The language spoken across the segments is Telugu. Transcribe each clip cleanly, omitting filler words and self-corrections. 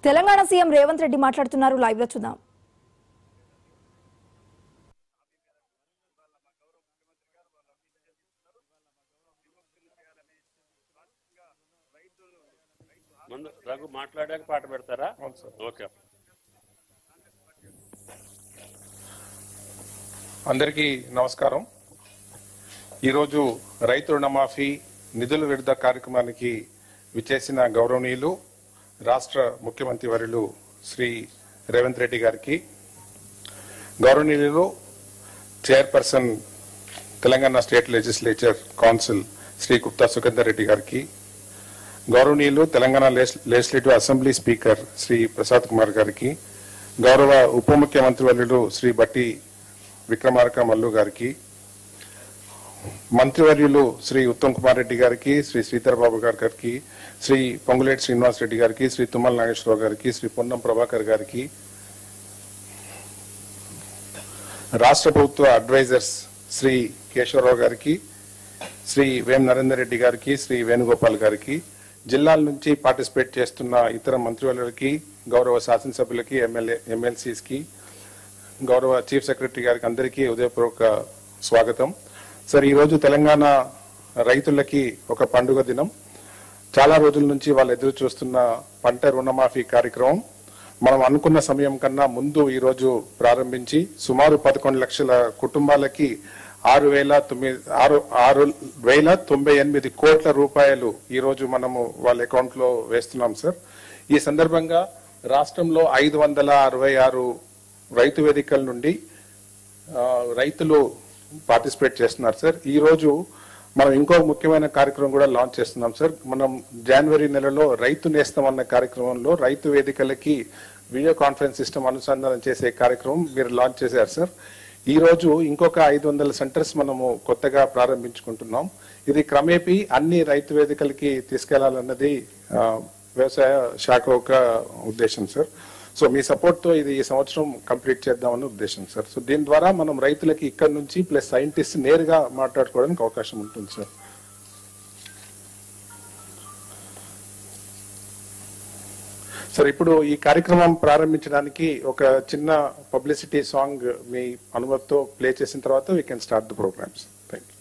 తెలంగాణ సీఎం రేవంత్ రెడ్డి మాట్లాడుతున్నారు. లైవ్ లో చూద్దాం. రఘు మాట్లాడాక పాట పెడతారా? ఓకే. అందరికీ నమస్కారం. ఈరోజు రైతు రుణమాఫీ నిధుల విడుదల కార్యక్రమానికి విచ్చేసిన గౌరవనీయులు రాష్ట్ర ముఖ్యమంత్రి వర్యులు శ్రీ రేవంత్ రెడ్డి గారికి, గౌరవనీయులు chairperson Telangana state legislature council Shri Gupta Sukhender Reddy గారికి, గౌరవనీయులు Telangana legislative assembly speaker Shri Prasad Kumar గారికి, గౌరవ ఉప ముఖ్యమంత్రి వర్యులు శ్రీ బట్టి విక్రమార్క మల్లు గారికి, మంత్రివర్యులు శ్రీ ఉత్తమ్ కుమార్ రెడ్డి గారికి, శ్రీ శ్రీధర్ బాబు గారికి, శ్రీ పొంగులేటి శ్రీనివాస్ రెడ్డి గారికి, శ్రీ తుమ్మల నాగేశ్వరరావు గారికి, శ్రీ పొన్నం ప్రభాకర్ గారికి, రాష్ట్ర ప్రభుత్వ అడ్వైజర్స్ శ్రీ కేశవరావు గారికి, శ్రీ వేం నరేందర్ రెడ్డి గారికి, శ్రీ వేణుగోపాల్ గారికి, జిల్లాల నుంచి పార్టిసిపేట్ చేస్తున్న ఇతర మంత్రివర్యులకి, గౌరవ శాసనసభ్యులకి, ఎమ్మెల్సీస్ కి, గౌరవ చీఫ్ సెక్రటరీ గారికి అందరికీ ఉదయపూర్వక స్వాగతం. సార్, ఈరోజు తెలంగాణ రైతులకి ఒక పండుగ దినం. చాలా రోజుల నుంచి వాళ్ళు ఎదురు చూస్తున్న పంట రుణమాఫీ కార్యక్రమం మనం అనుకున్న సమయం కన్నా ముందు ఈరోజు ప్రారంభించి సుమారు 11 లక్షల కుటుంబాలకి 6,098 కోట్ల రూపాయలు ఈరోజు మనము వాళ్ళ అకౌంట్ లో వేస్తున్నాం సార్. ఈ సందర్భంగా రాష్ట్రంలో 566 రైతు వేదికల నుండి రైతులు పార్టిసిపేట్ చేస్తున్నారు సార్. ఈ రోజు మనం ఇంకో ముఖ్యమైన కార్యక్రమం కూడా లాంచ్ చేస్తున్నాం సార్. మనం జనవరి నెలలో రైతు నేస్తం అన్న కార్యక్రమంలో రైతు వేదికలకి వీడియో కాన్ఫరెన్స్ సిస్టమ్ అనుసంధానం చేసే కార్యక్రమం మీరు లాంచ్ చేశారు సార్. ఈ రోజు ఇంకొక 500 సెంటర్స్ మనము కొత్తగా ప్రారంభించుకుంటున్నాం. ఇది క్రమేపీ అన్ని రైతు వేదికలకి తీసుకెళ్లాలన్నది వ్యవసాయ శాఖ యొక్క ఉద్దేశం సార్. సో మీ సపోర్ట్ తో ఇది ఈ సంవత్సరం కంప్లీట్ చేద్దామన్న ఉద్దేశం సార్. సో దీని ద్వారా మనం రైతులకి ఇక్కడ నుంచి ప్లస్ సైంటిస్ట్ నేరుగా మాట్లాడుకోవడానికి అవకాశం ఉంటుంది సార్. సార్, ఇప్పుడు ఈ కార్యక్రమం ప్రారంభించడానికి ఒక చిన్న పబ్లిసిటీ సాంగ్ మీ అనుమతితో ప్లే చేసిన తర్వాత we can start the programmes. Thank you.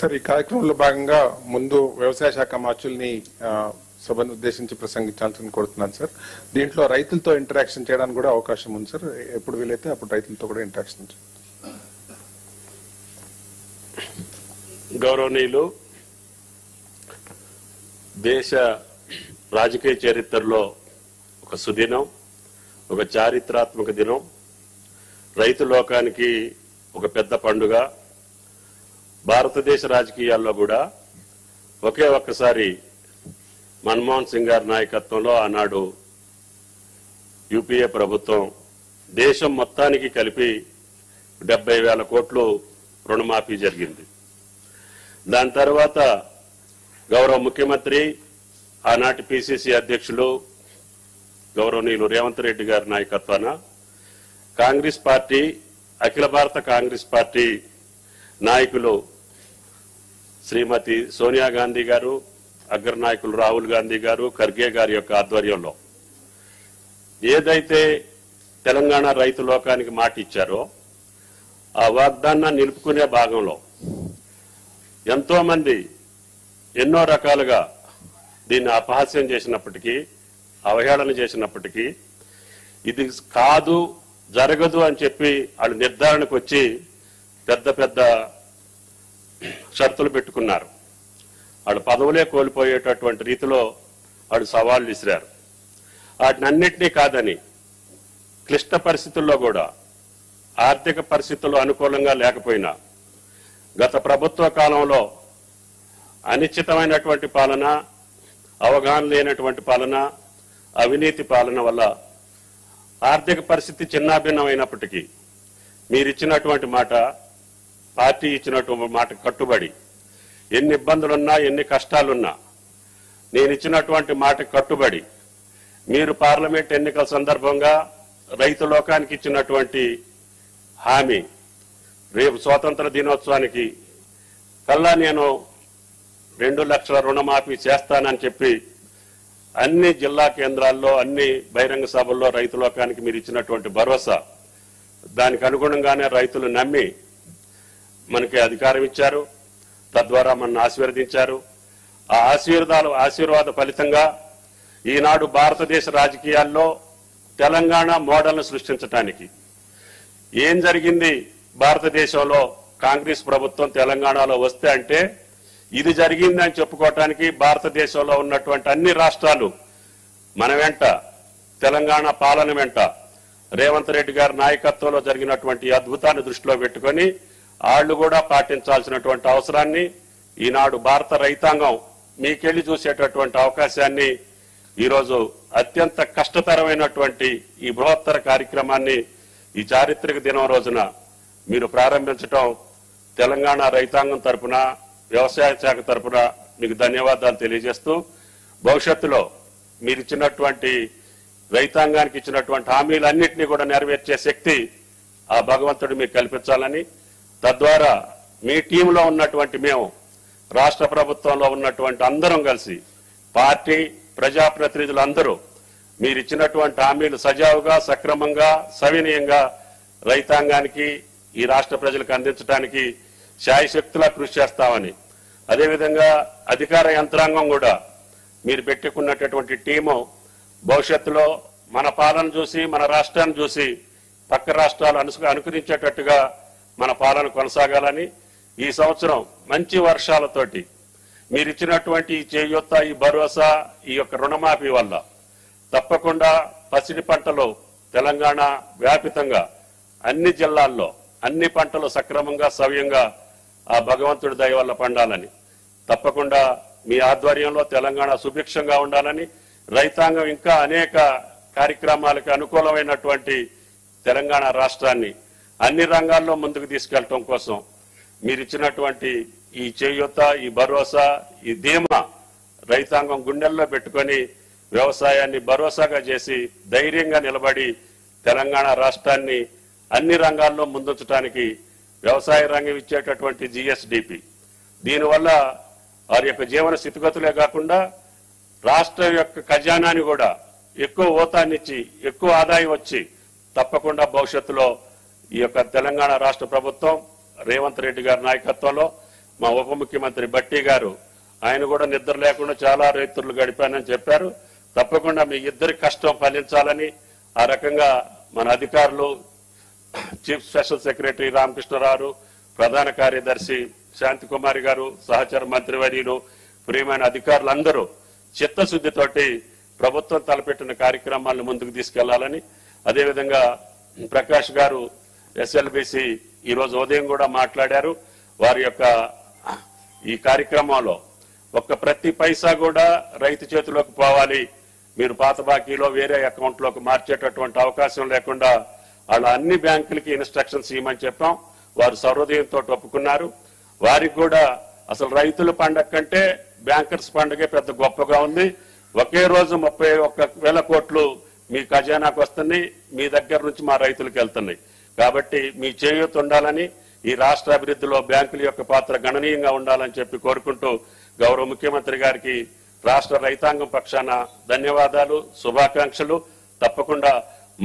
Sir, ఈ కార్యక్రమంలో భాగంగా ముందు వ్యవసాయ శాఖ మార్చుల్ని సభను ఉద్దేశించి ప్రసంగించాల్సింది కోరుతున్నాను సార్. దీంట్లో రైతులతో ఇంటరాక్షన్ చేయడానికి కూడా అవకాశం ఉంది సార్. ఎప్పుడు వీలైతే అప్పుడు రైతులతో కూడా ఇంటరాక్షన్. గౌరవనీయులు, దేశ రాజకీయ చరిత్రలో ఒక సుదినం, ఒక చారిత్రాత్మక దినం, రైతు లోకానికి ఒక పెద్ద పండుగ. భారతదేశ రాజకీయాల్లో కూడా ఒకే ఒక్కసారి మన్మోహన్ సింగ్ గారి నాయకత్వంలో ఆనాడు యూపీఏ ప్రభుత్వం దేశం మొత్తానికి కలిపి 70,000 కోట్లు రుణమాఫీ జరిగింది. దాని తర్వాత గౌరవ ముఖ్యమంత్రి, ఆనాటి పిసిసి అధ్యక్షులు గౌరవనీయులు రేవంత్ రెడ్డి గారి నాయకత్వాన కాంగ్రెస్ పార్టీ, అఖిల భారత కాంగ్రెస్ పార్టీ నాయకులు శ్రీమతి సోనియా గాంధీ గారు, అగ్ర నాయకులు రాహుల్ గాంధీ గారు, ఖర్గే గారి యొక్క ఆధ్వర్యంలో ఏదైతే తెలంగాణ రైతు లోకానికి మాట ఇచ్చారో ఆ వాగ్దానాన్ని నిలుపుకునే భాగంలో ఎంతో మంది ఎన్నో రకాలుగా దీన్ని అపహాస్యం చేసినప్పటికీ, అవహేళన చేసినప్పటికీ, ఇది కాదు, జరగదు అని చెప్పి వాళ్ళు నిర్ధారణకు వచ్చి పెద్ద పెద్ద షరతులు పెట్టుకున్నారు. వాళ్ళు పదవులే కోల్పోయేటటువంటి రీతిలో వాళ్ళు సవాళ్లు విసిరారు. వాటినన్నింటినీ కాదని క్లిష్ట పరిస్థితుల్లో కూడా, ఆర్థిక పరిస్థితులు అనుకూలంగా లేకపోయినా, గత ప్రభుత్వ కాలంలో అనిశ్చితమైనటువంటి పాలన, అవగాహన లేనటువంటి పాలన, అవినీతి పాలన వల్ల ఆర్థిక పరిస్థితి చిన్నాభిన్నమైనప్పటికీ మీరిచ్చినటువంటి మాట, పార్టీ ఇచ్చినటువంటి మాట కట్టుబడి, ఎన్ని ఇబ్బందులున్నా, ఎన్ని కష్టాలున్నా నేను ఇచ్చినటువంటి మాట కట్టుబడి మీరు పార్లమెంట్ ఎన్నికల సందర్భంగా రైతు లోకానికి ఇచ్చినటువంటి హామీ, రేపు స్వాతంత్ర దినోత్సవానికి కల్లా నేను 2 లక్షల రుణమాఫీ చేస్తానని చెప్పి అన్ని జిల్లా కేంద్రాల్లో, అన్ని బహిరంగ సభల్లో రైతు లోకానికి మీరు ఇచ్చినటువంటి భరోసా, దానికి అనుగుణంగానే రైతులు నమ్మి మనకి అధికారం ఇచ్చారు. తద్వారా మనల్ని ఆశీర్వదించారు. ఆ ఆశీర్వాద ఫలితంగా ఈనాడు భారతదేశ రాజకీయాల్లో తెలంగాణ మోడల్ను సృష్టించడానికి ఏం జరిగింది? భారతదేశంలో కాంగ్రెస్ ప్రభుత్వం తెలంగాణలో వస్తే అంటే ఇది జరిగిందని చెప్పుకోవటానికి భారతదేశంలో ఉన్నటువంటి అన్ని రాష్ట్రాలు మన వెంట, తెలంగాణ పాలన వెంట రేవంత్ రెడ్డి గారి నాయకత్వంలో జరిగినటువంటి అద్భుతాన్ని దృష్టిలో పెట్టుకొని వాళ్ళు కూడా పాటించాల్సినటువంటి అవసరాన్ని ఈనాడు భారత రైతాంగం మీకెళ్లి చూసేటటువంటి అవకాశాన్ని ఈరోజు అత్యంత కష్టతరమైనటువంటి ఈ బృహత్తర కార్యక్రమాన్ని ఈ చారిత్రక దినం రోజున మీరు ప్రారంభించడం తెలంగాణ రైతాంగం తరపున, వ్యవసాయ శాఖ తరపున మీకు ధన్యవాదాలు తెలియజేస్తూ, భవిష్యత్తులో మీరు ఇచ్చినటువంటి రైతాంగానికి ఇచ్చినటువంటి హామీలన్నింటినీ కూడా నెరవేర్చే శక్తి ఆ భగవంతుడు మీకు కల్పించాలని, తద్వారా మీ టీంలో ఉన్నటువంటి మేము, రాష్ట్ర ప్రభుత్వంలో ఉన్నటువంటి అందరం కలిసి, పార్టీ ప్రజాప్రతినిధులందరూ మీరు ఇచ్చినటువంటి హామీలు సజావుగా, సక్రమంగా, సవినయంగా రైతాంగానికి, ఈ రాష్ట్ర ప్రజలకు అందించడానికి శాయశక్తులా కృషి చేస్తామని, అదేవిధంగా అధికార యంత్రాంగం కూడా మీరు పెట్టుకున్నటువంటి టీము భవిష్యత్తులో మన పాలన చూసి, మన రాష్ట్రాన్ని చూసి పక్క రాష్ట్రాలు అనుకరించేటట్టుగా మన పాలన కొనసాగాలని, ఈ సంవత్సరం మంచి వర్షాలతోటి మీరు ఇచ్చినటువంటి ఈ చేయూత, ఈ భరోసా, ఈ యొక్క రుణమాఫీ వల్ల తప్పకుండా పసిడి పంటలు తెలంగాణ వ్యాపితంగా అన్ని జిల్లాల్లో అన్ని పంటలు సక్రమంగా, సవ్యంగా ఆ భగవంతుడి దయ వల్ల పండాలని, తప్పకుండా మీ ఆధ్వర్యంలో తెలంగాణ సుభిక్షంగా ఉండాలని, రైతాంగం ఇంకా అనేక కార్యక్రమాలకు అనుకూలమైనటువంటి తెలంగాణ రాష్ట్రాన్ని అన్ని రంగాల్లో ముందుకు తీసుకెళ్లడం కోసం మీరు ఇచ్చినటువంటి ఈ చేయూత, ఈ భరోసా, ఈ ధీమా రైతాంగం గుండెల్లో పెట్టుకొని వ్యవసాయాన్ని భరోసాగా చేసి ధైర్యంగా నిలబడి తెలంగాణ రాష్ట్రాన్ని అన్ని రంగాల్లో ముందుంచడానికి వ్యవసాయ రంగం ఇచ్చేటటువంటి జిఎస్డిపి, దీనివల్ల వారి యొక్క జీవన స్థితిగతులే కాకుండా రాష్ట్ర యొక్క ఖజానాని కూడా ఎక్కువ ఓతాన్నిచ్చి, ఎక్కువ ఆదాయం వచ్చి తప్పకుండా భవిష్యత్తులో ఈ యొక్క తెలంగాణ రాష్ట్ర ప్రభుత్వం రేవంత్ రెడ్డి గారి నాయకత్వంలో మా ఉప ముఖ్యమంత్రి బట్టి గారు, ఆయన కూడా నిద్ర లేకుండా చాలా రైతులు గడిపానని చెప్పారు. తప్పకుండా మీ ఇద్దరి కష్టం ఫలించాలని ఆ రకంగా మన అధికారులు, చీఫ్ స్పెషల్ సెక్రటరీ రామకృష్ణరావు, ప్రధాన కార్యదర్శి శాంతికుమారి గారు, సహచర మంత్రివర్యులు, ప్రియమైన అధికారులందరూ చిత్తశుద్ధితోటి ప్రభుత్వం తలపెట్టిన కార్యక్రమాలను ముందుకు తీసుకెళ్లాలని, అదేవిధంగా ప్రకాష్ గారు ఎస్ఎల్బిసి ఈ రోజు ఉదయం కూడా మాట్లాడారు. వారి యొక్క ఈ కార్యక్రమంలో ప్రతి పైసా కూడా రైతు చేతిలోకి పోవాలి, మీరు పాత బాకీలో వేరే అకౌంట్లోకి మార్చేటటువంటి అవకాశం లేకుండా వాళ్ళ అన్ని బ్యాంకులకి ఇన్స్ట్రక్షన్స్ ఇవ్వమని చెప్పాం. వారు సహృదయంతో ఒప్పుకున్నారు. వారికి కూడా అసలు రైతుల పండగ కంటే బ్యాంకర్స్ పండుగే పెద్ద గొప్పగా ఉంది. ఒకే రోజు 31,000 కోట్లు మీ ఖజానాకు వస్తున్నాయి, మీ దగ్గర నుంచి మా రైతులకు వెళ్తున్నాయి. కాబట్టి మీ చేయూత ఉండాలని, ఈ రాష్ట్ర అభివృద్ధిలో బ్యాంకుల యొక్క పాత్ర గణనీయంగా ఉండాలని చెప్పి కోరుకుంటూ గౌరవ ముఖ్యమంత్రి గారికి రాష్ట్ర రైతాంగం పక్షాన ధన్యవాదాలు, శుభాకాంక్షలు. తప్పకుండా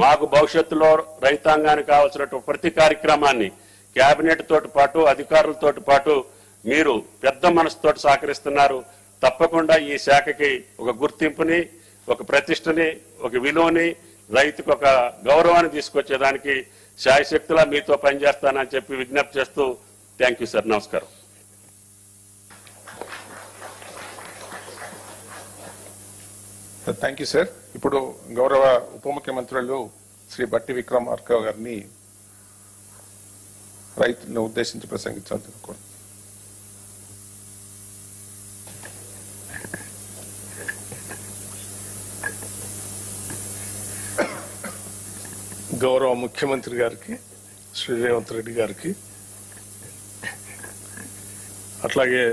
మాకు భవిష్యత్తులో రైతాంగానికి కావాల్సినటువంటి ప్రతి కార్యక్రమాన్ని కేబినెట్ తోటి పాటు అధికారులతో పాటు మీరు పెద్ద మనసుతోటి సహకరిస్తున్నారు. తప్పకుండా ఈ శాఖకి ఒక గుర్తింపుని, ఒక ప్రతిష్టని, ఒక విలువని, రైతుకు ఒక గౌరవాన్ని తీసుకొచ్చేదానికి శాయశక్తులా మీతో పనిచేస్తానని చెప్పి విజ్ఞప్తి చేస్తూ థ్యాంక్ యూ సార్. నమస్కారం. Thank you sir. ఇప్పుడు గౌరవ ఉప ముఖ్యమంత్రులు శ్రీ బట్టి విక్రమార్క గారిని రైతులను ఉద్దేశించి ప్రసంగించాలని కోరు. గౌరవ ముఖ్యమంత్రి గారికి, శ్రీ రేవంత్ రెడ్డి గారికి, అట్లాగే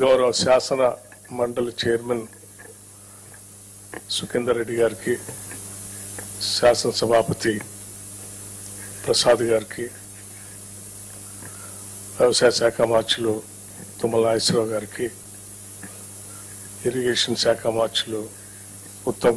గౌరవ శాసన మండలి చైర్మన్ సుఖేందర్ రెడ్డి గారికి, శాసనసభాపతి ప్రసాద్ గారికి, వ్యవసాయ శాఖ మార్చులు తుమ్మల నాగేశ్వరరావు గారికి, ఇరిగేషన్ శాఖ మార్చులు ఉత్తమ్